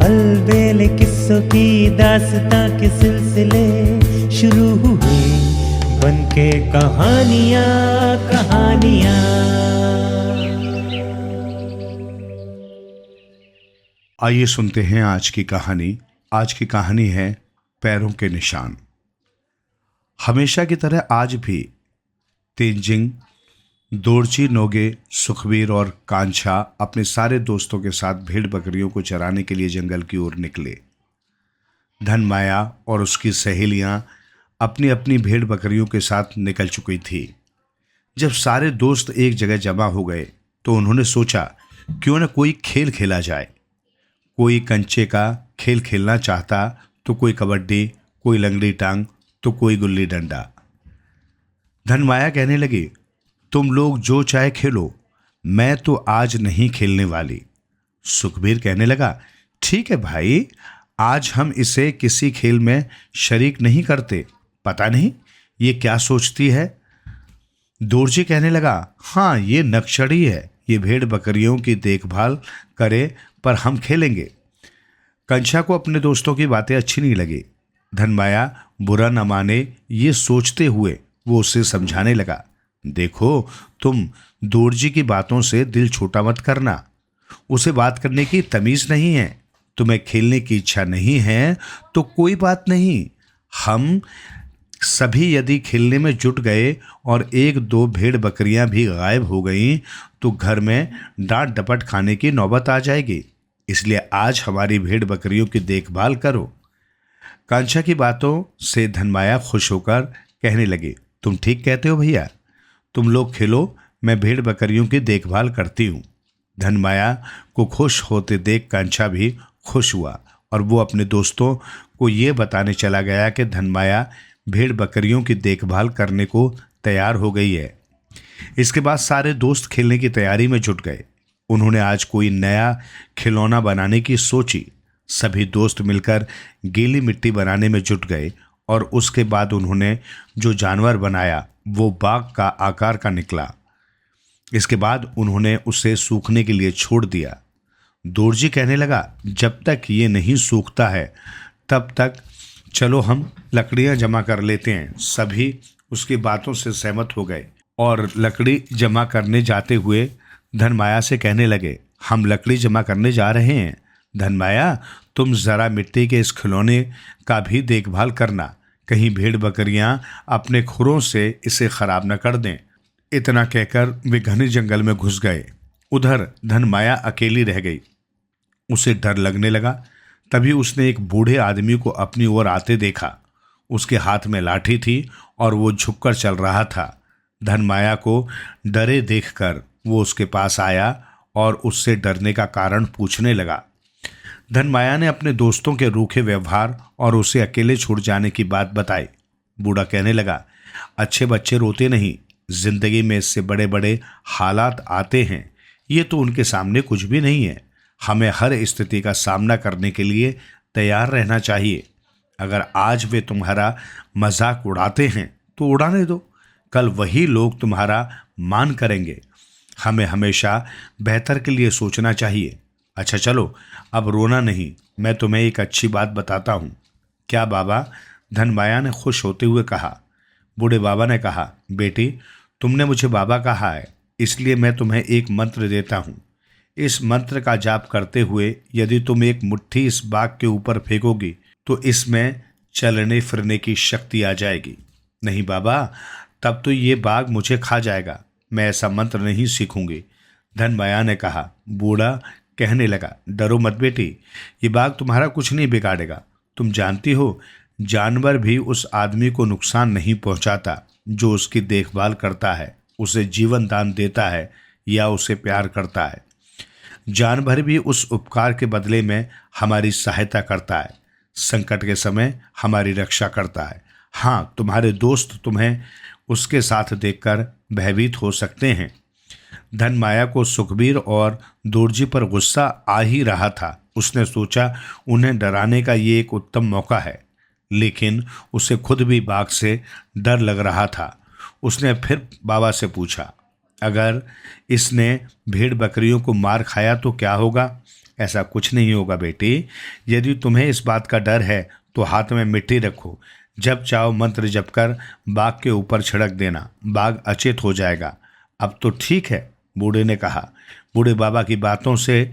अलबेले किस्सों की दास्तां के सिलसिले शुरू हुए, बनके कहानियां कहानियां। आइए सुनते हैं आज की कहानी। आज की कहानी है पैरों के निशान। हमेशा की तरह आज भी तेंजिंग, दोरजी नोगे, सुखबीर और कांछा अपने सारे दोस्तों के साथ भेड़ बकरियों को चराने के लिए जंगल की ओर निकले। धनमाया और उसकी सहेलियां अपनी अपनी भेड़ बकरियों के साथ निकल चुकी थी। जब सारे दोस्त एक जगह जमा हो गए तो उन्होंने सोचा क्यों न कोई खेल खेला जाए। कोई कंचे का खेल खेलना चाहता तो कोई कबड्डी, कोई लंगड़ी टांग तो कोई गुल्ली डंडा। धनमाया कहने लगी, तुम लोग जो चाहे खेलो, मैं तो आज नहीं खेलने वाली। सुखबीर कहने लगा, ठीक है भाई, आज हम इसे किसी खेल में शरीक नहीं करते। पता नहीं ये क्या सोचती है। दोरजी कहने लगा, हाँ ये नक्शड़ी है, ये भेड़ बकरियों की देखभाल करे पर हम खेलेंगे। कंछा को अपने दोस्तों की बातें अच्छी नहीं लगी। धनमाया बुरा न माने ये सोचते हुए वो उसे समझाने लगा, देखो तुम दोरजी की बातों से दिल छोटा मत करना। उसे बात करने की तमीज नहीं है। तुम्हें खेलने की इच्छा नहीं है तो कोई बात नहीं। हम सभी यदि खेलने में जुट गए और एक दो भेड़ बकरियां भी गायब हो गईं तो घर में डांट डपट खाने की नौबत आ जाएगी। इसलिए आज हमारी भेड़ बकरियों की देखभाल करो। कांछा की बातों से धनमाया खुश होकर कहने लगी, तुम ठीक कहते हो भैया, तुम लोग खेलो, मैं भेड़ बकरियों की देखभाल करती हूँ। धनमाया को खुश होते देख कांछा भी खुश हुआ और वो अपने दोस्तों को ये बताने चला गया कि धनमाया भेड़ बकरियों की देखभाल करने को तैयार हो गई है। इसके बाद सारे दोस्त खेलने की तैयारी में जुट गए। उन्होंने आज कोई नया खिलौना बनाने की सोची। सभी दोस्त मिलकर गीली मिट्टी बनाने में जुट गए और उसके बाद उन्होंने जो जानवर बनाया वो बाघ का आकार का निकला। इसके बाद उन्होंने उसे सूखने के लिए छोड़ दिया। दोरजी कहने लगा, जब तक ये नहीं सूखता है तब तक चलो हम लकड़ियां जमा कर लेते हैं। सभी उसकी बातों से सहमत हो गए और लकड़ी जमा करने जाते हुए धनमाया से कहने लगे, हम लकड़ी जमा करने जा रहे हैं। धनमाया, तुम जरा मिट्टी के इस खिलौने का भी देखभाल करना, कहीं भेड़ बकरियां अपने खुरों से इसे खराब न कर दें। इतना कहकर वे घने जंगल में घुस गए। उधर धनमाया अकेली रह गई। उसे डर लगने लगा। तभी उसने एक बूढ़े आदमी को अपनी ओर आते देखा। उसके हाथ में लाठी थी और वो झुककर चल रहा था। धनमाया को डरे देखकर वो उसके पास आया और उससे डरने का कारण पूछने लगा। धनमाया ने अपने दोस्तों के रूखे व्यवहार और उसे अकेले छूट जाने की बात बताई। बूढ़ा कहने लगा, अच्छे बच्चे रोते नहीं, जिंदगी में इससे बड़े बड़े हालात आते हैं, ये तो उनके सामने कुछ भी नहीं है। हमें हर स्थिति का सामना करने के लिए तैयार रहना चाहिए। अगर आज वे तुम्हारा मजाक उड़ाते हैं तो उड़ाने दो, कल वही लोग तुम्हारा मान करेंगे। हमें हमेशा बेहतर के लिए सोचना चाहिए। अच्छा चलो, अब रोना नहीं, मैं तुम्हें एक अच्छी बात बताता हूँ। क्या बाबा? धनमाया ने खुश होते हुए कहा। बूढ़े बाबा ने कहा, बेटी तुमने मुझे बाबा कहा है, इसलिए मैं तुम्हें एक मंत्र देता हूँ। इस मंत्र का जाप करते हुए यदि तुम एक मुट्ठी इस बाघ के ऊपर फेंकोगी तो इसमें चलने फिरने की शक्ति आ जाएगी। नहीं बाबा, तब तो ये बाघ मुझे खा जाएगा, मैं ऐसा मंत्र नहीं सीखूंगी। धनमाया ने कहा। बूढ़ा कहने लगा, डरो मत बेटी, ये बाघ तुम्हारा कुछ नहीं बिगाड़ेगा। तुम जानती हो जानवर भी उस आदमी को नुकसान नहीं पहुंचाता जो उसकी देखभाल करता है, उसे जीवन दान देता है या उसे प्यार करता है। जानवर भी उस उपकार के बदले में हमारी सहायता करता है, संकट के समय हमारी रक्षा करता है। हाँ, तुम्हारे दोस्त तुम्हें उसके साथ देखकर भयभीत हो सकते हैं। धनमाया को सुखबीर और दोरजी पर गुस्सा आ ही रहा था। उसने सोचा उन्हें डराने का ये एक उत्तम मौका है, लेकिन उसे खुद भी बाघ से डर लग रहा था। उसने फिर बाबा से पूछा, अगर इसने भेड़ बकरियों को मार खाया तो क्या होगा? ऐसा कुछ नहीं होगा बेटी। यदि तुम्हें इस बात का डर है तो हाथ में मिट्टी रखो, जब चाहो मंत्र जप कर बाघ के ऊपर छिड़क देना, बाघ अचेत हो जाएगा। अब तो ठीक है, बूढ़े ने कहा। बूढ़े बाबा की बातों से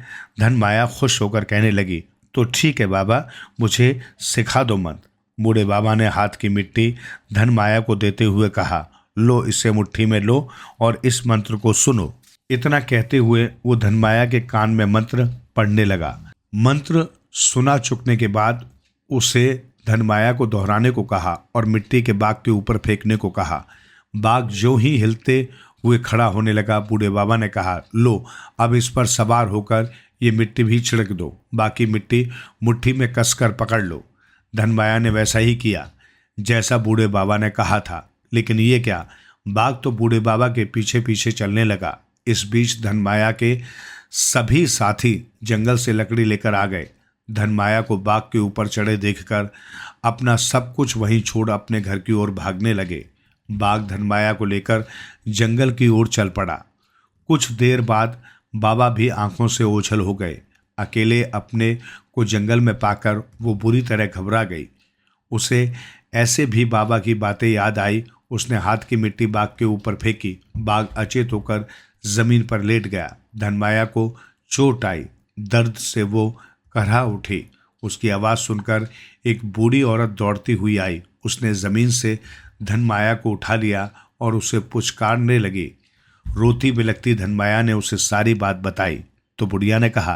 धनमाया खुश होकर कहने लगी, तो ठीक है बाबा, मुझे सिखा दो मंत्र। बूढ़े बाबा ने हाथ की मिट्टी धनमाया को देते हुए कहा, लो इसे मुट्ठी में लो और इस मंत्र को सुनो। इतना कहते हुए वो धनमाया के कान में मंत्र पढ़ने लगा। मंत्र सुना चुकने के बाद उसे धनमाया को दोहराने को कहा और मिट्टी के बाघ के ऊपर फेंकने को कहा। बाघ जो ही हिलते हुए खड़ा होने लगा, बूढ़े बाबा ने कहा, लो अब इस पर सवार होकर ये मिट्टी भी छिड़क दो, बाकी मिट्टी मुट्ठी में कसकर पकड़ लो। धनमाया ने वैसा ही किया जैसा बूढ़े बाबा ने कहा था, लेकिन ये क्या, बाघ तो बूढ़े बाबा के पीछे पीछे चलने लगा। इस बीच धनमाया के सभी साथी जंगल से लकड़ी लेकर आ गए। धनमाया को बाघ के ऊपर चढ़े देखकर अपना सब कुछ वहीं छोड़ अपने घर की ओर भागने लगे। बाघ धनमाया को लेकर जंगल की ओर चल पड़ा। कुछ देर बाद बाबा भी आंखों से ओझल हो गए। अकेले अपने को जंगल में पाकर वो बुरी तरह घबरा गई। उसे ऐसे भी बाबा की बातें याद आई। उसने हाथ की मिट्टी बाघ के ऊपर फेंकी। बाघ अचेत होकर जमीन पर लेट गया। धनमाया को चोट आई, दर्द से वो करहा उठी। उसकी आवाज़ सुनकर एक बूढ़ी औरत दौड़ती हुई आई। उसने ज़मीन से धनमाया को उठा लिया और उसे पुचकारने लगी। रोती बिलखती धनमाया ने उसे सारी बात बताई तो बुढ़िया ने कहा,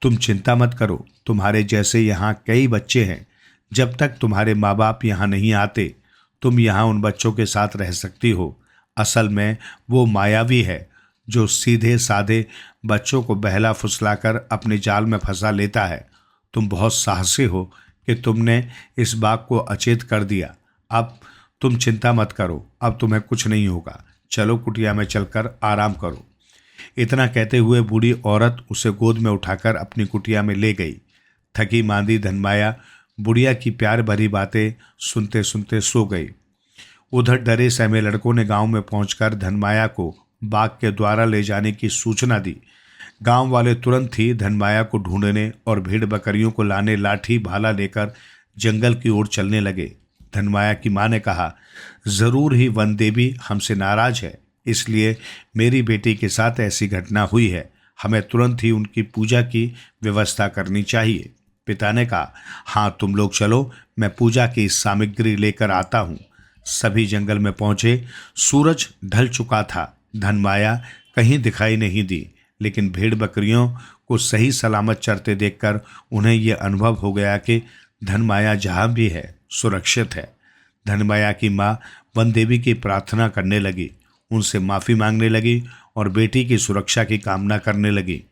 तुम चिंता मत करो, तुम्हारे जैसे यहाँ कई बच्चे हैं। जब तक तुम्हारे माँ बाप यहाँ नहीं आते तुम यहाँ उन बच्चों के साथ रह सकती हो। असल में वो मायावी है जो सीधे साधे बच्चों को बहला फुसलाकर अपने जाल में फंसा लेता है। तुम बहुत साहसी हो कि तुमने इस बाघ को अचेत कर दिया। अब तुम चिंता मत करो, अब तुम्हें कुछ नहीं होगा। चलो कुटिया में चलकर आराम करो। इतना कहते हुए बूढ़ी औरत उसे गोद में उठाकर अपनी कुटिया में ले गई। थकी मांदी धनमाया बुढ़िया की प्यार भरी बातें सुनते सुनते सो गई। उधर डरे सहमे लड़कों ने गांव में पहुंचकर धनमाया को बाघ के द्वारा ले जाने की सूचना दी। गांव वाले तुरंत ही धनमाया को ढूंढने और भेड़ बकरियों को लाने लाठी भाला लेकर जंगल की ओर चलने लगे। धनमाया की मां ने कहा, जरूर ही वन देवी हमसे नाराज है, इसलिए मेरी बेटी के साथ ऐसी घटना हुई है। हमें तुरंत ही उनकी पूजा की व्यवस्था करनी चाहिए। पिता ने कहा, हाँ तुम लोग चलो, मैं पूजा की सामग्री लेकर आता हूँ। सभी जंगल में पहुंचे। सूरज ढल चुका था। धनमाया कहीं दिखाई नहीं दी, लेकिन भेड़ बकरियों को सही सलामत चरते देखकर उन्हें यह अनुभव हो गया कि धनमाया जहाँ भी है सुरक्षित है। धनमाया की माँ वन देवी की प्रार्थना करने लगी, उनसे माफ़ी मांगने लगी और बेटी की सुरक्षा की कामना करने लगी।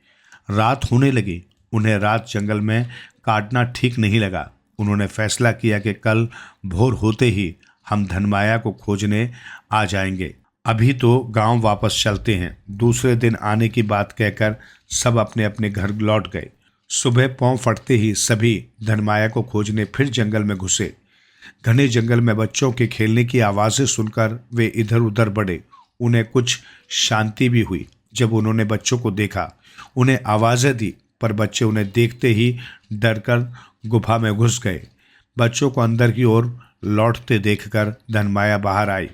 रात होने लगी। उन्हें रात जंगल में काटना ठीक नहीं लगा। उन्होंने फैसला किया कि कल भोर होते ही हम धनमाया को खोजने आ जाएंगे। अभी तो गांव वापस चलते हैं। दूसरे दिन आने की बात कहकर सब अपने अपने घर लौट गए। सुबह पाँव फटते ही सभी धनमाया को खोजने फिर जंगल में घुसे। घने जंगल में बच्चों के खेलने की आवाज़ें सुनकर वे इधर उधर बढ़े। उन्हें कुछ शांति भी हुई जब उन्होंने बच्चों को देखा। उन्हें आवाज़ें दी, पर बच्चे उन्हें देखते ही डरकर गुफा में घुस गए। बच्चों को अंदर की ओर लौटते देखकर धनमाया बाहर आई।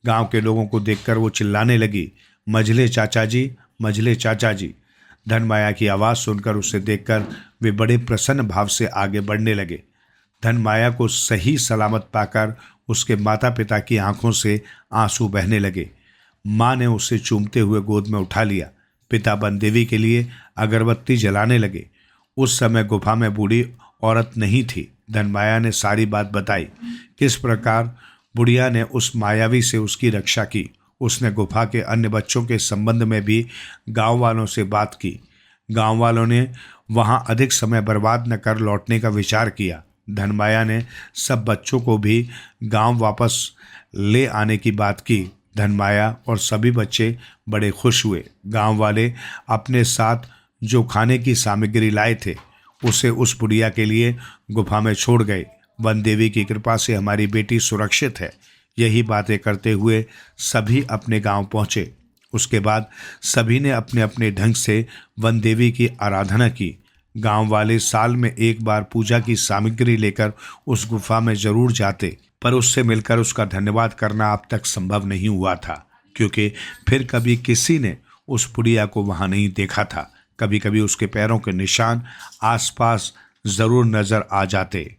गांव के लोगों को देखकर वो चिल्लाने लगी, मझले चाचा जी, मझले चाचा जी। धनमाया की आवाज़ सुनकर उसे देखकर वे बड़े प्रसन्न भाव से आगे बढ़ने लगे। धनमाया को सही सलामत पाकर उसके माता पिता की आंखों से आंसू बहने लगे। माँ ने उसे चूमते हुए गोद में उठा लिया। पिता वन देवी के लिए अगरबत्ती जलाने लगे। उस समय गुफा में बूढ़ी औरत नहीं थी। धनमाया ने सारी बात बताई, किस प्रकार बुढ़िया ने उस मायावी से उसकी रक्षा की। उसने गुफा के अन्य बच्चों के संबंध में भी गांव वालों से बात की। गांव वालों ने वहां अधिक समय बर्बाद न कर लौटने का विचार किया। धनमाया ने सब बच्चों को भी गांव वापस ले आने की बात की। धनमाया और सभी बच्चे बड़े खुश हुए। गांव वाले अपने साथ जो खाने की सामग्री लाए थे उसे उस बुढ़िया के लिए गुफा में छोड़ गए। वन देवी की कृपा से हमारी बेटी सुरक्षित है। यही बातें करते हुए सभी अपने गांव पहुंचे। उसके बाद सभी ने अपने अपने ढंग से वन देवी की आराधना की। गांव वाले साल में एक बार पूजा की सामग्री लेकर उस गुफा में जरूर जाते, पर उससे मिलकर उसका धन्यवाद करना अब तक संभव नहीं हुआ था, क्योंकि फिर कभी किसी ने उस बुढ़िया को वहां नहीं देखा था। कभी कभी उसके पैरों के निशान आसपास जरूर नजर आ जाते,